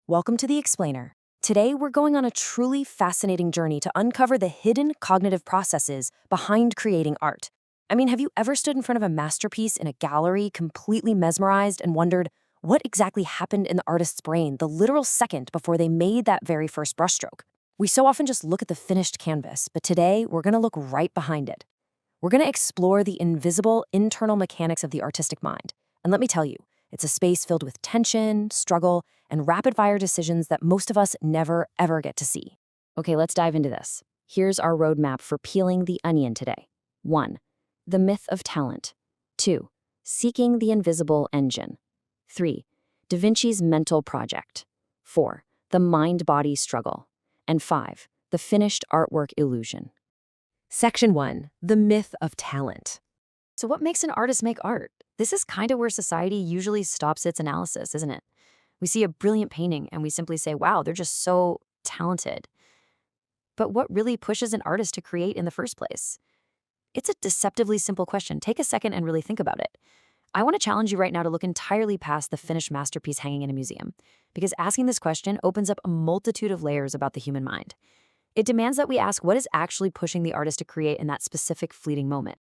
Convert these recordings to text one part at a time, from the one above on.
Welcome to The Explainer. Today, we're going on a truly fascinating journey to uncover the hidden cognitive processes behind creating art. Have you ever stood in front of a masterpiece in a gallery, completely mesmerized, and wondered what exactly happened in the artist's brain the literal second before they made that very first brushstroke? We so often just look at the finished canvas, but today, we're going to look right behind it. We're going to explore the invisible internal mechanics of the artistic mind. And let me tell you, it's a space filled with tension, struggle, and rapid-fire decisions that most of us never, ever get to see. Okay, let's dive into this. Here's our roadmap for peeling the onion today. 1. The myth of talent. 2. Seeking the invisible engine. 3. Da Vinci's mental project. 4. The mind-body struggle. And 5. The finished artwork illusion. Section 1. The myth of talent. So what makes an artist make art? This is kind of where society usually stops its analysis, isn't it? We see a brilliant painting and we simply say, wow, they're just so talented. But what really pushes an artist to create in the first place? It's a deceptively simple question. Take a second and really think about it. I want to challenge you right now to look entirely past the finished masterpiece hanging in a museum, because asking this question opens up a multitude of layers about the human mind. It demands that we ask what is actually pushing the artist to create in that specific fleeting moment.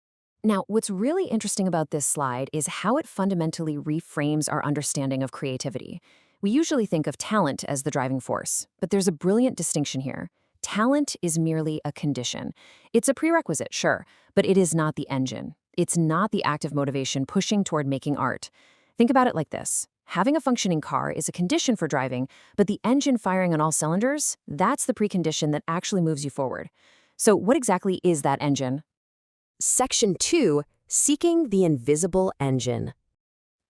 Now, what's really interesting about this slide is how it fundamentally reframes our understanding of creativity. We usually think of talent as the driving force, but there's a brilliant distinction here. Talent is merely a condition. It's a prerequisite, sure, but it is not the engine. It's not the active motivation pushing toward making art. Think about it like this. Having a functioning car is a condition for driving, but the engine firing on all cylinders, that's the precondition that actually moves you forward. So what exactly is that engine? Section 2, Seeking the Invisible Engine.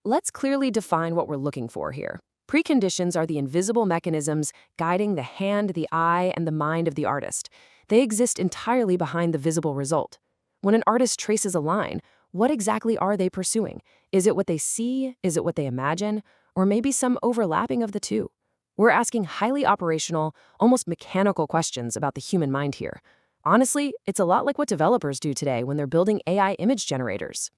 Let's clearly define what we're looking for here. Preconditions are the invisible mechanisms guiding the hand, the eye, and the mind of the artist. They exist entirely behind the visible result. When an artist traces a line, what exactly are they pursuing? Is it what they see? Is it what they imagine? Or maybe some overlapping of the two? We're asking highly operational, almost mechanical questions about the human mind here. Honestly, it's a lot like what developers do today when they're building AI image generators.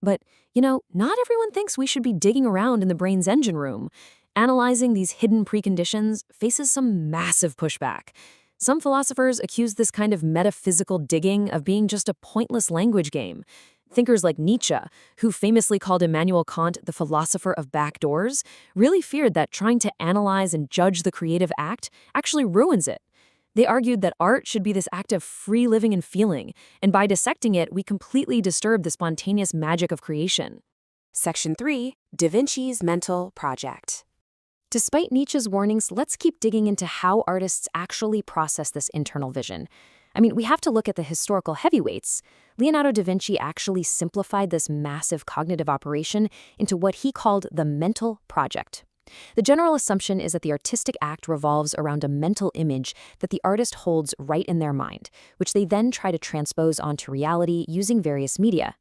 But, not everyone thinks we should be digging around in the brain's engine room. Analyzing these hidden preconditions faces some massive pushback. Some philosophers accuse this kind of metaphysical digging of being just a pointless language game. Thinkers like Nietzsche, who famously called Immanuel Kant the philosopher of backdoors, really feared that trying to analyze and judge the creative act actually ruins it. They argued that art should be this act of free living and feeling, and by dissecting it, we completely disturb the spontaneous magic of creation. Section 3, Da Vinci's mental project. Despite Nietzsche's warnings, let's keep digging into how artists actually process this internal vision. We have to look at the historical heavyweights. Leonardo da Vinci actually simplified this massive cognitive operation into what he called the mental project. The general assumption is that the artistic act revolves around a mental image that the artist holds right in their mind, which they then try to transpose onto reality using various media.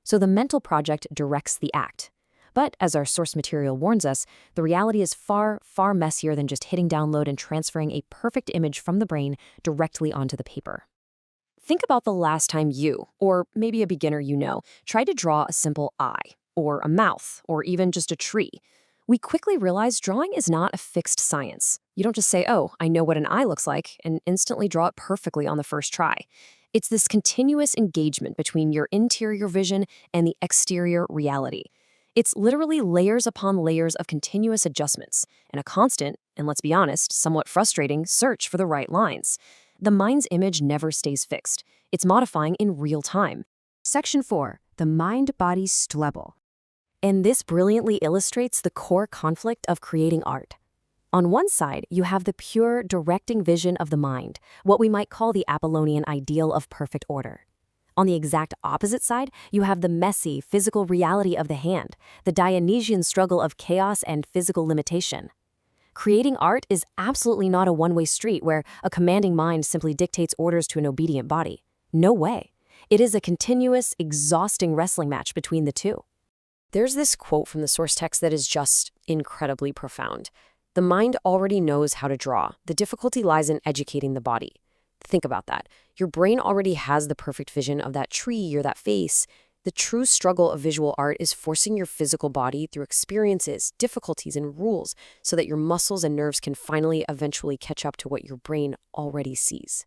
So the mental project directs the act. But as our source material warns us, the reality is far, far messier than just hitting download and transferring a perfect image from the brain directly onto the paper. Think about the last time you, or maybe a beginner tried to draw a simple eye, or a mouth, or even just a tree. We quickly realize drawing is not a fixed science. You don't just say, oh, I know what an eye looks like, and instantly draw it perfectly on the first try. It's this continuous engagement between your interior vision and the exterior reality. It's literally layers upon layers of continuous adjustments, and a constant, and let's be honest, somewhat frustrating, search for the right lines. The mind's image never stays fixed. It's modifying in real time. Section 4, the mind-body struggle. And this brilliantly illustrates the core conflict of creating art. On one side, you have the pure, directing vision of the mind, what we might call the Apollonian ideal of perfect order. On the exact opposite side, you have the messy, physical reality of the hand, the Dionysian struggle of chaos and physical limitation. Creating art is absolutely not a one-way street where a commanding mind simply dictates orders to an obedient body. No way. It is a continuous, exhausting wrestling match between the two. There's this quote from the source text that is just incredibly profound. The mind already knows how to draw. The difficulty lies in educating the body. Think about that. Your brain already has the perfect vision of that tree or that face. The true struggle of visual art is forcing your physical body through experiences, difficulties, and rules so that your muscles and nerves can finally eventually catch up to what your brain already sees.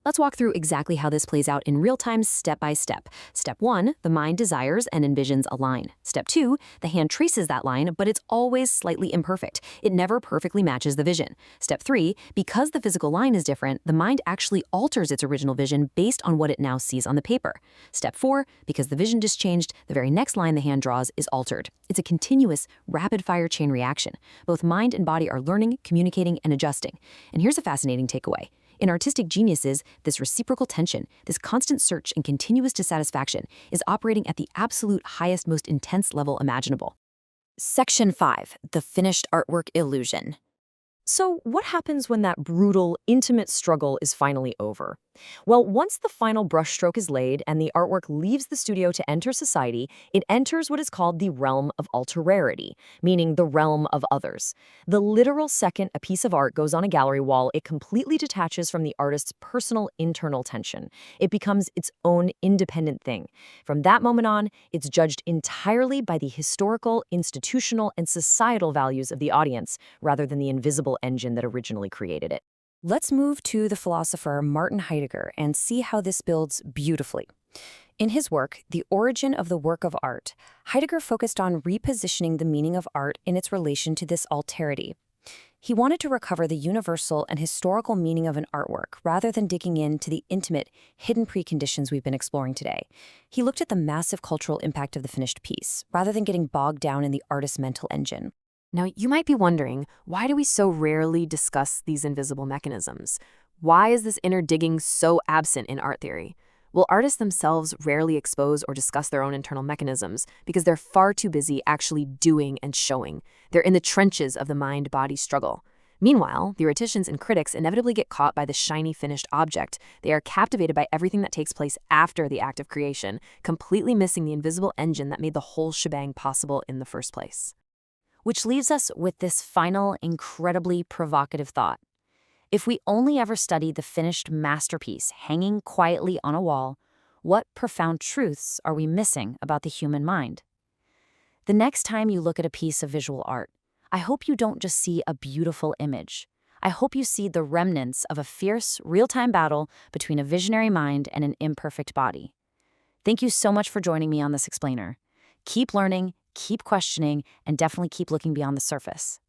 Let's walk through exactly how this plays out in real time, step by step. Step 1, the mind desires and envisions a line. Step 2, the hand traces that line, but it's always slightly imperfect. It never perfectly matches the vision. Step 3, because the physical line is different, the mind actually alters its original vision based on what it now sees on the paper. Step 4, because the vision just changed, the very next line the hand draws is altered. It's a continuous, rapid-fire chain reaction. Both mind and body are learning, communicating, and adjusting. And here's a fascinating takeaway. In artistic geniuses, this reciprocal tension, this constant search and continuous dissatisfaction is operating at the absolute highest, most intense level imaginable. Section 5, the finished artwork illusion. So what happens when that brutal, intimate struggle is finally over? Well, once the final brushstroke is laid and the artwork leaves the studio to enter society, it enters what is called the realm of alterarity, meaning the realm of others. The literal second a piece of art goes on a gallery wall, it completely detaches from the artist's personal internal tension. It becomes its own independent thing. From that moment on, it's judged entirely by the historical, institutional, and societal values of the audience, rather than the invisible engine that originally created it. Let's move to the philosopher Martin Heidegger and see how this builds beautifully. In his work, The Origin of the Work of Art, Heidegger focused on repositioning the meaning of art in its relation to this alterity. He wanted to recover the universal and historical meaning of an artwork rather than digging into the intimate, hidden preconditions we've been exploring today. He looked at the massive cultural impact of the finished piece, rather than getting bogged down in the artist's mental engine. Now, you might be wondering, why do we so rarely discuss these invisible mechanisms? Why is this inner digging so absent in art theory? Well, artists themselves rarely expose or discuss their own internal mechanisms because they're far too busy actually doing and showing. They're in the trenches of the mind-body struggle. Meanwhile, theoreticians and critics inevitably get caught by the shiny finished object. They are captivated by everything that takes place after the act of creation, completely missing the invisible engine that made the whole shebang possible in the first place. Which leaves us with this final, incredibly provocative thought. If we only ever studied the finished masterpiece hanging quietly on a wall, what profound truths are we missing about the human mind? The next time you look at a piece of visual art, I hope you don't just see a beautiful image. I hope you see the remnants of a fierce, real-time battle between a visionary mind and an imperfect body. Thank you so much for joining me on this explainer. Keep learning, keep questioning, and definitely keep looking beyond the surface.